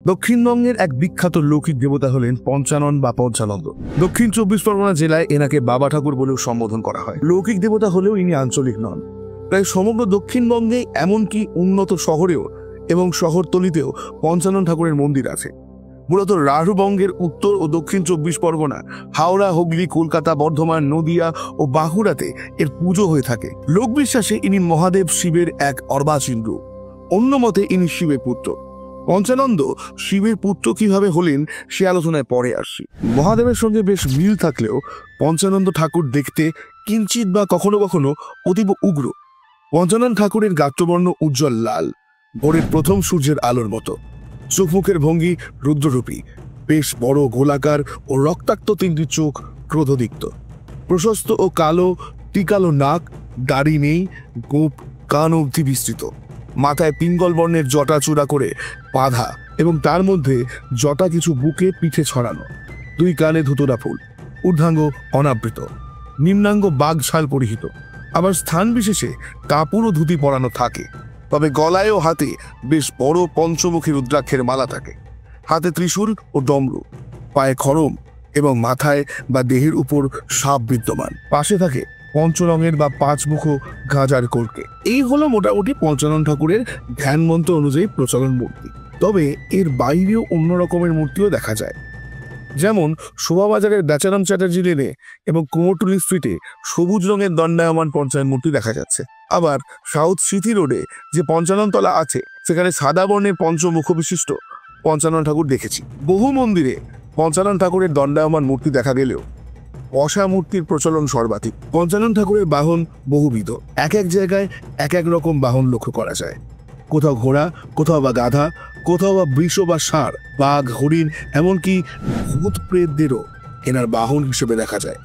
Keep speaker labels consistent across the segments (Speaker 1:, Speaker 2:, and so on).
Speaker 1: দক্ষিণবঙ্গের এক বিখ্যাত লৌকিক দেবতা হলেন পঞ্চানন বা পঞ্চানন্দ। দক্ষিণ 24 পরগনা জেলায় এনাকে বাবা ঠাকুর বলেও সম্বোধন করা হয়। লৌকিক দেবতা হলেও ইনি আঞ্চলিক নন। প্রায় সমগ্র দক্ষিণবঙ্গে, এমনকি উন্নত শহরেও এবং শহরতলিতেও পঞ্চানন ঠাকুরের মন্দির আছে। মূলত রাঢ়বঙ্গের উত্তর ও দক্ষিণ 24 পরগনা, হাওড়া, হুগলি, কলকাতা, বর্ধমান, নদিয়া ও বাঁকুড়াতে এর পুজো হয়ে থাকে। লোকবিশ্বাসে ইনি মহাদেব শিবের এক অর্বাচীন রূপ। অন্য মতে ইনি শিবের পুত্র। পঞ্চানন্দ শিবের পুত্র কিভাবে হলেন সে আলোচনায় পরে আসছি। মহাদেবের সঙ্গে বেশ মিল থাকলেও পঞ্চানন্দ ঠাকুর দেখতে কিঞ্চিত বা কখনো কখনো অতীব উগ্র। পঞ্চানন ঠাকুরের গাত্রবর্ণ উজ্জ্বল লাল, ভোরের প্রথম সূর্যের আলোর মতো। চোখমুখের ভঙ্গি রুদ্ররূপী, বেশ বড় গোলাকার ও রক্তাক্ত তিনটি চোখ ক্রোধদীপ্ত। প্রশস্ত ও কালো টিকালো নাক, দাড়ি নেই, গোঁপ কান অবধি বিস্তৃত। মাথায় পিঙ্গল বর্ণের জটা চূড়া করে বাঁধা এবং তার মধ্যে জটা কিছু বুকে পিঠে ছড়ানো। দুই কানে ধুতরা ফুল, ঊর্ধ্বাঙ্গ অনাবৃত, নিম্নাঙ্গ বাঘ ছাল পরিহিত। আবার স্থান বিশেষে কাপড় ও ধুতি পরানো থাকে। তবে গলায় ও হাতে বেশ বড় পঞ্চমুখী রুদ্রাক্ষের মালা থাকে। হাতে ত্রিশূল ও ডমরু, পায়ে খড়ম এবং মাথায় বা দেহের উপর সাপ বিদ্যমান। পাশে থাকে পঞ্চরঙের বা পাঁচমুখ গাঁজার কলকে। এই হলো মোটামুটি পঞ্চানন ঠাকুরের ধ্যান মন্ত্র অনুযায়ী প্রচলন মূর্তি। তবে এর বাইরেও অন্য রকমের মূর্তিও দেখা যায়। যেমন শোভাবাজারের বেচারাম চ্যাটার্জি লেনে এবং কুমোরটুলি স্ট্রিটে সবুজ রঙের দণ্ডায়মান পঞ্চানন মূর্তি দেখা যাচ্ছে। আবার সাউথ সিটি রোডে যে পঞ্চানন তলা আছে সেখানে সাদা বর্ণের পঞ্চমুখ বিশিষ্ট পঞ্চানন ঠাকুর দেখেছি। বহু মন্দিরে পঞ্চানন ঠাকুরের দণ্ডায়মান মূর্তি দেখা গেলেও বসা মূর্তির প্রচলন সর্বাধিক। পঞ্চানন ঠাকুরের বাহন বহুবিধ। এক এক জায়গায় এক এক রকম বাহন লক্ষ্য করা যায়। কোথাও ঘোড়া, কোথাও বা গাধা, কোথাও বা বৃষ বা ষাঁড়, বাঘ, হরিণ, এমনকি ভূত প্রেতদেরও এনার বাহন হিসেবে দেখা যায়।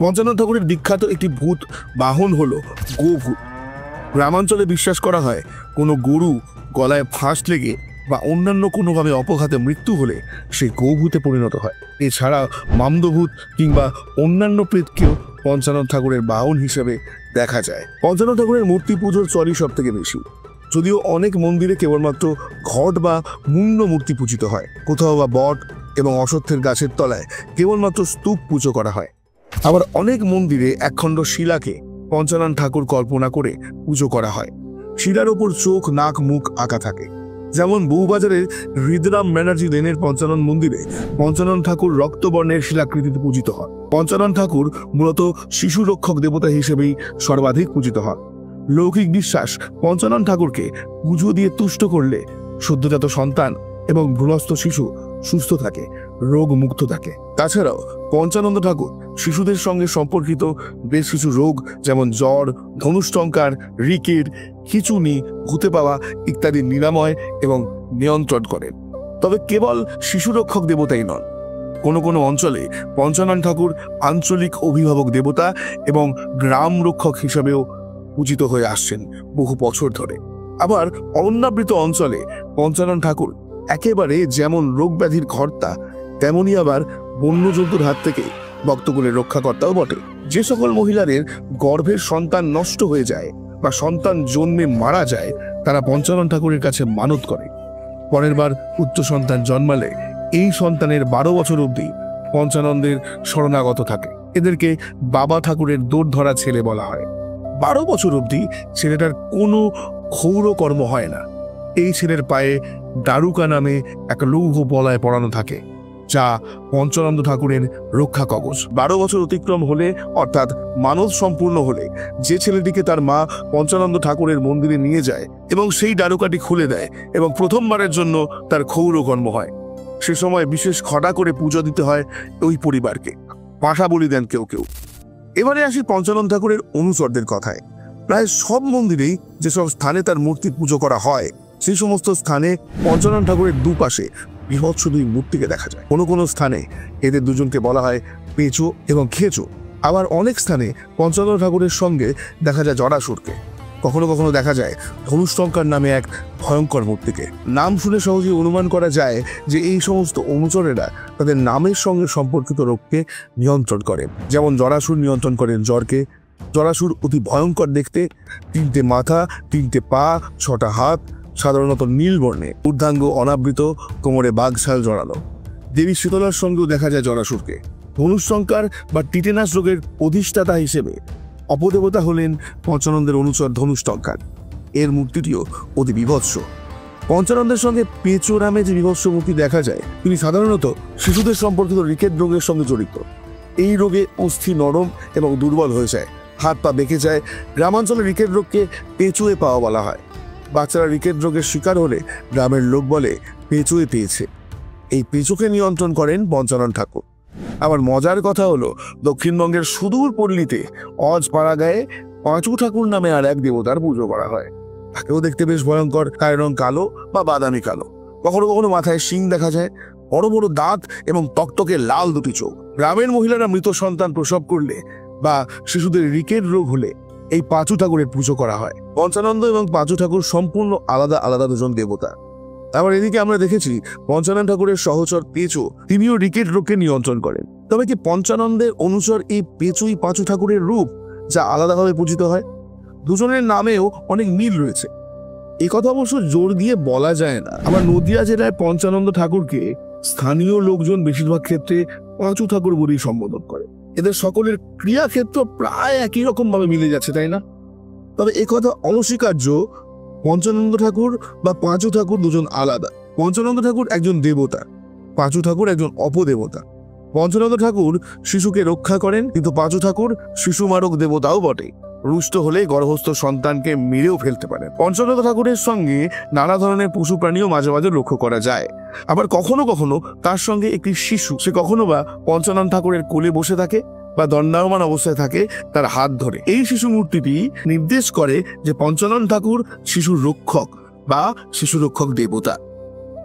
Speaker 1: পঞ্চানন ঠাকুরের বিখ্যাত একটি ভূত বাহন হলো গোভূত। গ্রামাঞ্চলে বিশ্বাস করা হয় কোনো গরু গলায় ফাঁস লেগে বা অন্যান্য কোনোভাবে অপঘাতে মৃত্যু হলে সে গোভূতে পরিণত হয়। এছাড়া মামদভূত কিংবা অন্যান্য প্রেতকেও পঞ্চানন ঠাকুরের বাহন হিসেবে দেখা যায়। পঞ্চানন ঠাকুরের মূর্তি পুজোর চলই সব থেকে বেশি, যদিও অনেক মন্দিরে কেবলমাত্র ঘট বা মুন্ড মূর্তি পূজিত হয়। কোথাও বা বট এবং অশ্বত্থের গাছের তলায় কেবলমাত্র স্তূপ পুজো করা হয়। আবার অনেক মন্দিরে একখণ্ড শিলাকে পঞ্চানন ঠাকুর কল্পনা করে পুজো করা হয়। শিলার ওপর চোখ, নাক, মুখ আঁকা থাকে। যেমন বউবাজারের হৃদরাম ব্যানার্জি লেনের পঞ্চানন মন্দিরে পঞ্চানন ঠাকুর রক্তবর্ণের শিলাকৃতিতে পূজিত হন। পঞ্চানন ঠাকুর মূলত শিশু রক্ষক দেবতা হিসেবেই সর্বাধিক পূজিত হন। লৌকিক বিশ্বাস, পঞ্চানন ঠাকুরকে পুজো দিয়ে তুষ্ট করলে সদ্যজাত সন্তান এবং ভ্রূণস্থ শিশু সুস্থ থাকে, রোগ মুক্ত থাকে। তাছাড়াও পঞ্চানন্দ ঠাকুর শিশুদের সঙ্গে সম্পর্কিত বেশ কিছু রোগ যেমন জ্বর, ধনুষ্টঙ্কার, রিকেট, খিচুনি, ভূতে পাওয়া ইত্যাদি নিরাময় এবং নিয়ন্ত্রণ করেন। তবে কেবল শিশু রক্ষক দেবতাই নন, কোনো কোনো অঞ্চলে পঞ্চানন ঠাকুর আঞ্চলিক অভিভাবক দেবতা এবং গ্রাম রক্ষক হিসাবেও পূজিত হয়ে আসছেন বহু বছর ধরে। আবার অরণ্যাবৃত অঞ্চলে পঞ্চানন ঠাকুর একেবারে যেমন রোগ ব্যাধির কর্তা, তেমনি আবার বন্যজন্তুর হাত থেকে ভক্তকুলের রক্ষাকর্তাও বটে। যে সকল মহিলাদের গর্ভের সন্তান নষ্ট হয়ে যায় বা সন্তান জন্মে মারা যায়, তারা পঞ্চানন ঠাকুরের কাছে মানত করে পরের বার পুত্র সন্তান জন্মালে এই সন্তানের 12 বছর অবধি পঞ্চানন্দের শরণাগত থাকে। এদেরকে বাবা ঠাকুরের দৌড় ধরা ছেলে বলা হয়। 12 বছর অবধি ছেলেটার কোনো ক্ষৌর কর্ম হয় না। এই ছেলের পায়ে দারুকা নামে এক লৌহ বলয় পরানো থাকে, যা পঞ্চানন্দ ঠাকুরের রক্ষা কবচ। 12 বছর অতিক্রম হলে, অর্থাৎ মানত সম্পূর্ণ হলে, যে ছেলেটিকে তার মা পঞ্চানন্দ ঠাকুরের মন্দিরে নিয়ে যায় এবং সেই দারুকাটি খুলে দেয় এবং প্রথমবারের জন্য তার ক্ষৌর কর্ম হয়, সে সময় বিশেষ খড়া করে পুজো দিতে হয় ওই পরিবারকে। পাশা বলি দেন কেউ কেউ। এবারে আসি পঞ্চানন ঠাকুরের অনুচরদের কথায়। প্রায় সব মন্দিরেই যেসব স্থানে তার মূর্তি পুজো করা হয়, সেই সমস্ত স্থানে পঞ্চানন ঠাকুরের দুপাশে বৃহৎ দুই মূর্তিকে দেখা যায়। কোনো কোনো স্থানে এদের দুজনকে বলা হয় পেঁচো এবং খেচো। আবার অনেক স্থানে পঞ্চানন ঠাকুরের সঙ্গে দেখা যায় জরাসুরকে। কখনো কখনো দেখা যায় ধনুষ্টঙ্কার নামে এক ভয়ঙ্কর মূর্তিকে। নাম শুনে সহজেই অনুমান করা যায় যে এই সমস্ত অনুচরেরা তাদের নামের সঙ্গে সম্পর্কিত রোগকে নিয়ন্ত্রণ করেন। যেমন জরাসুর নিয়ন্ত্রণ করেন জ্বরকে। জরাসুর অতি ভয়ঙ্কর দেখতে, 3টে মাথা, 3টে পা, 6টা হাত, সাধারণত নীল বর্ণে, ঊর্ধ্বাঙ্গ অনাবৃত, কোমরে বাঘছাল জড়ানো। দেবী শীতলার সঙ্গেও দেখা যায় জরাসুরকে। ধনুষ্টঙ্কার বা টিটেনাস রোগের অধিষ্ঠাতা হিসেবে অপদেবতা হলেন পঞ্চানন্দের অনুচর ধনুষ্টঙ্কার। এর মূর্তিটিও অতি বিভৎস। পঞ্চানন্দের সঙ্গে পেঁচো নামে যে বিভৎস মূর্তি দেখা যায়, তিনি সাধারণত শিশুদের সম্পর্কিত রিকেট রোগের সঙ্গে জড়িত। এই রোগে অস্থি নরম এবং দুর্বল হয়ে যায়, হাত পা বেঁকে যায়। গ্রামাঞ্চলে রিকেট রোগকে পেঁচুয়ে পাওয়া বলা হয়। বাচ্চারা রিকেট রোগের শিকার হলে গ্রামের লোক বলে পেঁচুয়ে পেয়েছে। এই পেঁচোকে নিয়ন্ত্রণ করেন পঞ্চানন ঠাকুর। আবার মজার কথা হলো, দক্ষিণবঙ্গের সুদূর পল্লীতে অজপাড়া গায়ে পাঁচু ঠাকুর নামে আর এক দেবতার পুজো করা হয়। তাকেও দেখতে বেশ ভয়ঙ্কর, গায়ের রং কালো বা বাদামি কালো। কখনো কখনো মাথায় শিং দেখা যায়, বড় বড় দাঁত এবং টকটকে লাল দুটি চোখ। গ্রামের মহিলারা মৃত সন্তান প্রসব করলে বা শিশুদের রিকেট রোগ হলে এই পাঁচু ঠাকুরের পুজো করা হয়। পঞ্চানন্দ এবং পাঁচু ঠাকুর সম্পূর্ণ আলাদা আলাদা দুজন দেবতা। আবার এদিকে আমরা দেখেছি পঞ্চানন ঠাকুরের সহচর পেঁচো, তিনিও রিকেট রোগকে নিয়ন্ত্রণ করেন। তবে কি পঞ্চানন্দের অনুচর এই পেঁচুই পাঁচু ঠাকুরের রূপ, যা আলাদাভাবে পূজিত হয়? দুজনের নামেও অনেক মিল রয়েছে, এই কথা অবশ্য জোর দিয়ে বলা যায় না। আবার নদিয়া জেলায় পঞ্চানন্দ ঠাকুরকে স্থানীয় লোকজন বেশিরভাগ ক্ষেত্রে পাঁচু ঠাকুর বলেই সম্বোধন করে। এদের সকলের ক্রিয়াক্ষেত্র প্রায় একই রকম ভাবে মিলে যাচ্ছে, তাই না? তবে একথা অনস্বীকার্য, পঞ্চানন্দ ঠাকুর বা পাঁচু ঠাকুর দুজন আলাদা। পঞ্চানন্দ ঠাকুর একজন দেবতা, পাঁচু ঠাকুর একজন অপদেবতা। পঞ্চানন্দ ঠাকুর শিশুকে রক্ষা করেন, কিন্তু পাঁচু ঠাকুর শিশু মারক দেবতাও বটে। রুষ্ট হলে গর্ভস্থ সন্তানকে মেরেও ফেলতে পারেন। পঞ্চানন্দ ঠাকুরের সঙ্গে নানা ধরনের পশু প্রাণীও মাঝে মাঝে লক্ষ্য করা যায়। আবার কখনো কখনো তার সঙ্গে একটি শিশু, সে কখনো বা পঞ্চানন্দ ঠাকুরের কোলে বসে থাকে বা দণ্ডায়মান অবস্থায় থাকে তার হাত ধরে। এই শিশু মূর্তিটি নির্দেশ করে যে পঞ্চানন ঠাকুর শিশুর রক্ষক বা শিশু রক্ষক দেবতা।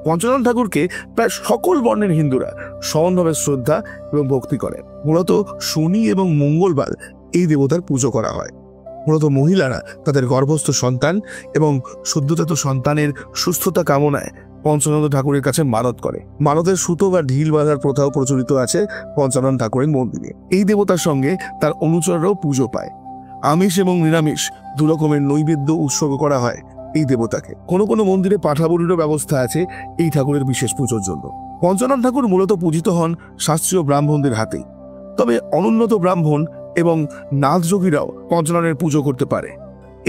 Speaker 1: পঞ্চানন ঠাকুরকে প্রায় সকল বর্ণের হিন্দুরা সমানভাবে শ্রদ্ধা এবং ভক্তি করেন। মূলত শনি এবং মঙ্গলবার এই দেবতার পুজো করা হয়। মূলত মহিলারা তাদের গর্ভস্থ সন্তান এবং সদ্যজাত সন্তানের সুস্থতা কামনায় পঞ্চানন্দ ঠাকুরের কাছে মানত করে। মানতের সুতো বা ঢিল বাঁধার প্রথাও প্রচলিত আছে পঞ্চানন ঠাকুরের মন্দিরে। এই দেবতার সঙ্গে তার অনুচররাও পুজো পায়। আমিষ এবং নিরামিষ দু রকমের নৈবেদ্য উৎসর্গ করা হয় এই দেবতাকে। কোনো কোনো মন্দিরে পাঠাবলিরও ব্যবস্থা আছে এই ঠাকুরের বিশেষ পুজোর জন্য। পঞ্চানন ঠাকুর মূলত পূজিত হন শাস্ত্রীয় ব্রাহ্মণদের হাতেই। তবে অনুন্নত ব্রাহ্মণ এবং নাথযোগীরাও পঞ্চাননের পুজো করতে পারে।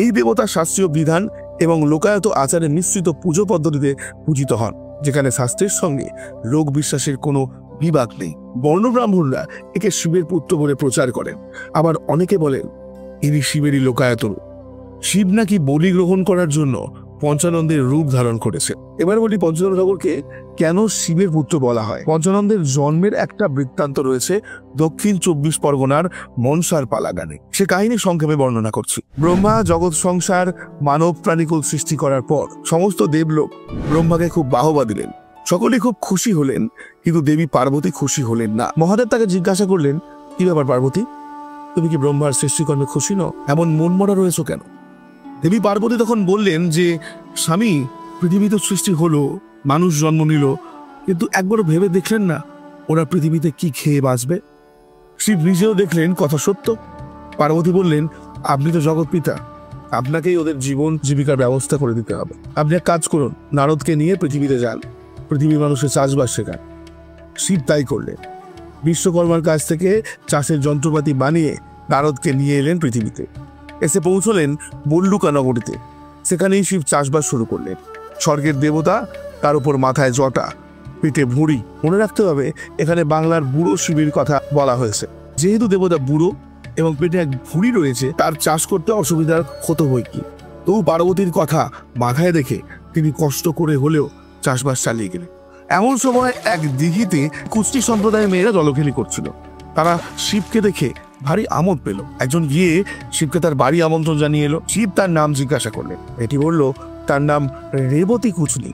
Speaker 1: এই দেবতা শাস্ত্রীয় বিধান এবং লোকায়ত আচারে মিশ্রিত পুজো পদ্ধতিতে পূজিত হন, যেখানে শাস্ত্রের সঙ্গে লোক বিশ্বাসের কোনো বিভাগ নেই। বর্ণব্রাহ্মণরা একে শিবের পুত্র বলে প্রচার করেন। আবার অনেকে বলেন ইনি শিবেরই লোকায়ত রূপ। শিব নাকি বলি গ্রহণ করার জন্য পঞ্চানন্দের রূপ ধারণ করেছে। এবার বলি পঞ্চানন্দ ঠাকুরকে কেন শিবের পুত্র বলা হয়। পঞ্চানন্দের জন্মের একটা বৃত্তান্ত রয়েছে দক্ষিণ 24 পরগনার মনসার পালাগানে। সে কাহিনী সংক্ষেপে বর্ণনা করছি। ব্রহ্মা জগৎ সংসার মানব প্রাণীকুল সৃষ্টি করার পর সমস্ত দেবলোক ব্রহ্মাকে খুব বাহবা দিলেন। সকলেই খুব খুশি হলেন, কিন্তু দেবী পার্বতী খুশি হলেন না। মহাদেব তাকে জিজ্ঞাসা করলেন, কি ব্যাপার পার্বতী, তুমি কি ব্রহ্মার সৃষ্টিকর্মে খুশি নও? এমন মন মরা রয়েছ কেন? দেবী পার্বতী তখন বললেন যে, স্বামী, পৃথিবী তো সৃষ্টি হলো, মানুষ জন্ম নিল, কিন্তু একবার ভেবে দেখলেন না ওরা পৃথিবীতে কি খেয়ে বাঁচবে? শিব নিজেও দেখলেন কথা সত্য। পার্বতী বললেন, আপনি তো জগৎ পিতা, আপনাকেই ওদের জীবন জীবিকার ব্যবস্থা করে দিতে হবে। আপনি এক কাজ করুন, নারদকে নিয়ে পৃথিবীতে যান, পৃথিবীর মানুষের চাষবাস শেখান। শিব তাই করলেন। বিশ্বকর্মার কাছ থেকে চাষের যন্ত্রপাতি বানিয়ে নারদকে নিয়ে এলেন পৃথিবীতে। এসে পৌঁছলেন বল্লুকা নগরীতে। সেখানেই শিব চাষবাস শুরু করলেন। স্বর্গের দেবতা, তার উপর মাথায় জটা, পেটে ভুঁড়ি। মনে রাখতে হবে এখানে বাংলার বুড়ো শিবের কথা বলা হয়েছে। যেহেতু দেবতা বুড়ো এবং পেটে এক ভুঁড়ি রয়েছে, তার চাষ করতে অসুবিধার হতো বই কি। তবু পার্বতীর কথা মাথায় রেখে তিনি কষ্ট করে হলেও চাষবাস চালিয়ে গেলেন। এমন সময় এক দিঘিতে কুষ্টি সম্প্রদায়ের মেয়েরা জলখেলি করছিল। তারা শিবকে দেখে ভারী আমোদ পেল। একজন গিয়ে শিবকে তার বাড়ি আমন্ত্রণ জানিয়ে এলো। শিব তার নাম জিজ্ঞাসা করলেন। এটি বলল তার নাম রেবতী কুচনি।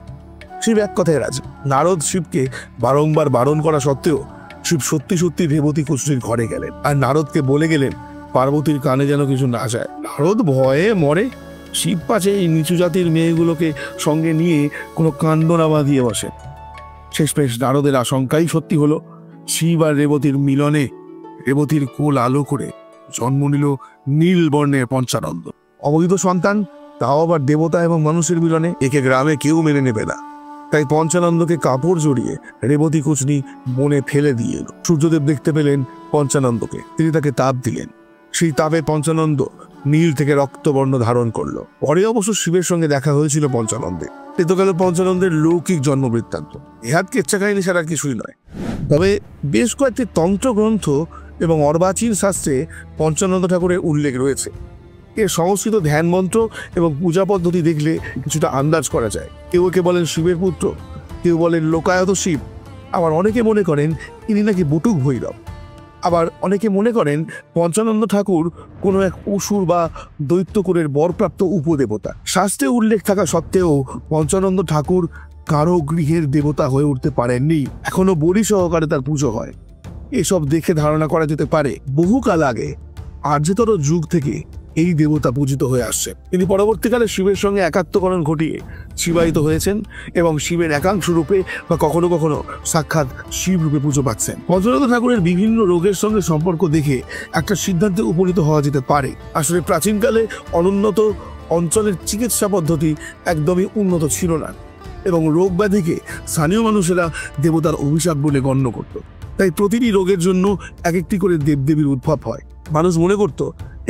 Speaker 1: শিব এক কথায় রাজি। নারদ শিবকে বারংবার বারণ করা সত্ত্বেও শিব সত্যি সত্যি রেবতী কুচনির ঘরে গেলেন আর নারদকে বলে গেলেন পার্বতীর কানে যেন কিছু না যায়। নারদ ভয়ে মরে। শিব পাছে এই নিচু জাতির মেয়েগুলোকে সঙ্গে নিয়ে কোনো কাণ্ড না বাঁধিয়ে বসে। শেষমেশ নারদের আশঙ্কাই সত্যি হলো। শিব আর রেবতীর মিলনে রেবতীর কোল আলো করে জন্ম নিল নীল বর্ণের পঞ্চানন্দ। অবহিত সন্তান তাও আবার দেবতা এবং মানুষের মিলনে, একে গ্রামে কেউ মেনে নেবে না। তাই পঞ্চানন্দকে কাপড় জড়িয়ে রেবতী কুচনি বনে ফেলে দিয়ে এলো। সূর্যদেব দেখতে পেলেন পঞ্চানন্দকে, তিনি তাকে তাপ দিলেন। সেই তাপে পঞ্চানন্দ নীল থেকে রক্তবর্ণ ধারণ করলো। পরে অবশ্য শিবের সঙ্গে দেখা হয়েছিল পঞ্চানন্দের। এ তো গেল পঞ্চানন্দের লৌকিক জন্ম বৃত্তান্ত। ইহার কেচ্ছা কাহিনী ছাড়া কিছুই নয়। তবে বেশ কয়েকটি তন্ত্র গ্রন্থ এবং অর্বাচীন শাস্ত্রে পঞ্চানন্দ ঠাকুরের উল্লেখ রয়েছে। এর সংস্কৃত ধ্যান মন্ত্র এবং পূজা পদ্ধতি দেখলে কিছুটা আন্দাজ করা যায়। কেউ একে বলেন শিবের পুত্র, কেউ বলেন লোকায়ত শিব, আবার অনেকে মনে করেন ইনি নাকি বটুক ভৈরব। আবার অনেকে মনে করেন পঞ্চানন্দ ঠাকুর কোনো এক অসুর বা দৈত্যকুলের বরপ্রাপ্ত উপদেবতা। শাস্ত্রে উল্লেখ থাকা সত্ত্বেও পঞ্চানন্দ ঠাকুর কারো গৃহের দেবতা হয়ে উঠতে পারেননি। এখনো বলি সহকারে তার পুজো হয়। এসব দেখে ধারণা করা যেতে পারে বহুকাল আগে আর্যতর যুগ থেকে এই দেবতা পূজিত হয়ে আসছে। তিনি পরবর্তীকালে শিবের সঙ্গে একাত্মকরণ ঘটিয়ে শিবায়িত হয়েছেন এবং শিবের একাংশ রূপে বা কখনো কখনো সাক্ষাৎ শিব রূপে পুজো পাচ্ছেন। পঞ্চানন্দ ঠাকুরের বিভিন্ন রোগের সঙ্গে সম্পর্ক দেখে একটা সিদ্ধান্তে উপনীত হওয়া যেতে পারে। আসলে প্রাচীনকালে অনুন্নত অঞ্চলের চিকিৎসা পদ্ধতি একদমই উন্নত ছিল না এবং রোগ ব্যাধিকে স্থানীয় মানুষেরা দেবতার অভিশাপ বলে গণ্য করত। তাই প্রতিটি রোগের জন্য এক একটি করে দেবদেবীর উদ্ভব হয়। মানুষ মনে করত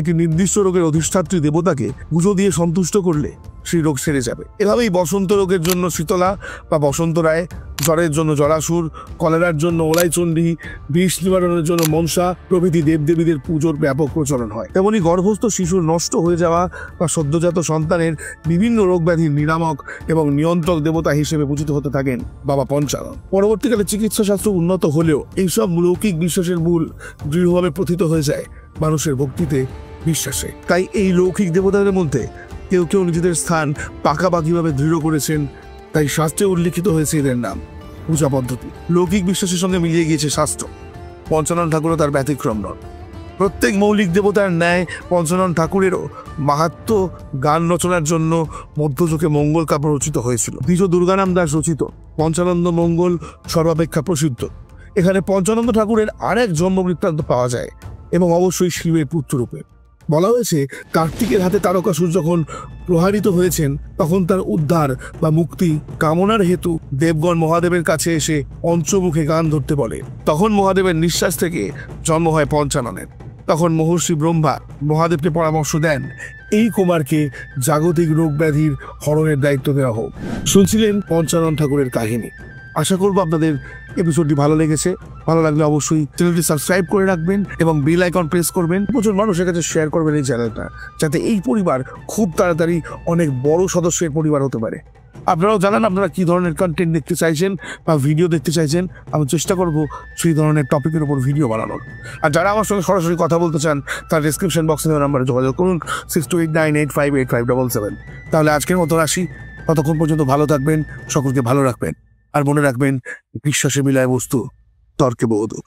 Speaker 1: একটি নির্দিষ্ট রোগের অধিষ্ঠাত্রী দেবতাকে পুজো দিয়ে সন্তুষ্ট করলে সেই রোগ সেরে যাবে। এভাবেই বসন্ত রোগের জন্য শীতলা বা বসন্ত রায়, জ্বরের জন্য জরাসুর, কলেরার জন্য ওলাইচণ্ডী, বিষ নিবারণের জন্য মনসা প্রভৃতি দেবদেবীদের পুজোর ব্যাপক প্রচলন হয়। তেমনি গর্ভস্থ শিশুর নষ্ট হয়ে যাওয়া বা সদ্যজাত সন্তানের বিভিন্ন রোগ ব্যাধির নিরামক এবং নিয়ন্ত্রক দেবতা হিসেবে পূজিত হতে থাকেন বাবা পঞ্চানন। পরবর্তীকালে চিকিৎসা শাস্ত্র উন্নত হলেও এইসব লৌকিক বিশ্বাসের মূল দৃঢ়ভাবে প্রথিত হয়ে যায় মানুষের ভক্তিতে, বিশ্বাসে। তাই এই লৌকিক দেবতাদের মধ্যে কেউ কেউ নিজেদের স্থান পাকাপাকিভাবে দৃঢ় করেছেন। তাই শাস্ত্রে উল্লিখিত হয়েছে এদের নাম, পূজা পদ্ধতি লৌকিক বিশ্বাসের সঙ্গে মিলিয়ে গিয়েছে শাস্ত্র। পঞ্চানন ঠাকুরও তার ব্যতিক্রম নন। প্রত্যেক মৌলিক দেবতার ন্যায় পঞ্চানন ঠাকুরেরও মাহাত্ম্য গান রচনার জন্য মধ্যযুগে মঙ্গল কাব্য রচিত হয়েছিল। দ্বিজ দুর্গানাম দাস রচিত পঞ্চানন্দ মঙ্গল সর্বাপেক্ষা প্রসিদ্ধ। এখানে পঞ্চানন্দ ঠাকুরের আরেক জন্ম বৃত্তান্ত পাওয়া যায় এবং অবশ্যই শিবের পুত্ররূপে। বলা হয়েছে কার্তিকের হাতে তারকাসুর যখন প্রহারিত হয়েছেন তখন তার উদ্ধার বা মুক্তি কামনার হেতু দেবগণ মহাদেবের কাছে এসে পঞ্চমুখে গান ধরতে বলে। তখন মহাদেবের নিঃশ্বাস থেকে জন্ম হয় পঞ্চাননের। তখন মহর্ষি ব্রহ্মা মহাদেবকে পরামর্শ দেন এই কুমারকে জাগতিক রোগ ব্যাধির হরণের দায়িত্ব দেওয়া হোক। শুনছিলেন পঞ্চানন ঠাকুরের কাহিনী। আশা করবো আপনাদের এপিসোডটি ভালো লেগেছে। ভালো লাগলে অবশ্যই চ্যানেলটি সাবস্ক্রাইব করে রাখবেন এবং বেল আইকন প্রেস করবেন। প্রচুর মানুষের কাছে শেয়ার করবেন এই চ্যানেলটা, যাতে এই পরিবার খুব তাড়াতাড়ি অনেক বড় সদস্যের পরিবার হতে পারে। আপনারাও জানান আপনারা কি ধরনের কন্টেন্ট দেখতে চাইছেন বা ভিডিও দেখতে চাইছেন। আমি চেষ্টা করব সেই ধরনের টপিকের উপর ভিডিও বানানোর। আর যারা আমার সঙ্গে সরাসরি কথা বলতে চান তার ডেসক্রিপশন বক্সে দেওয়া নাম্বারে যোগাযোগ করুন 6289858577। তাহলে আজকের মতো আসি। ততক্ষণ পর্যন্ত ভালো থাকবেন, সকলকে ভালো রাখবেন আর মনে রাখবেন বিশ্বাসে মিলায় বস্তু তর্কে বহুদূর।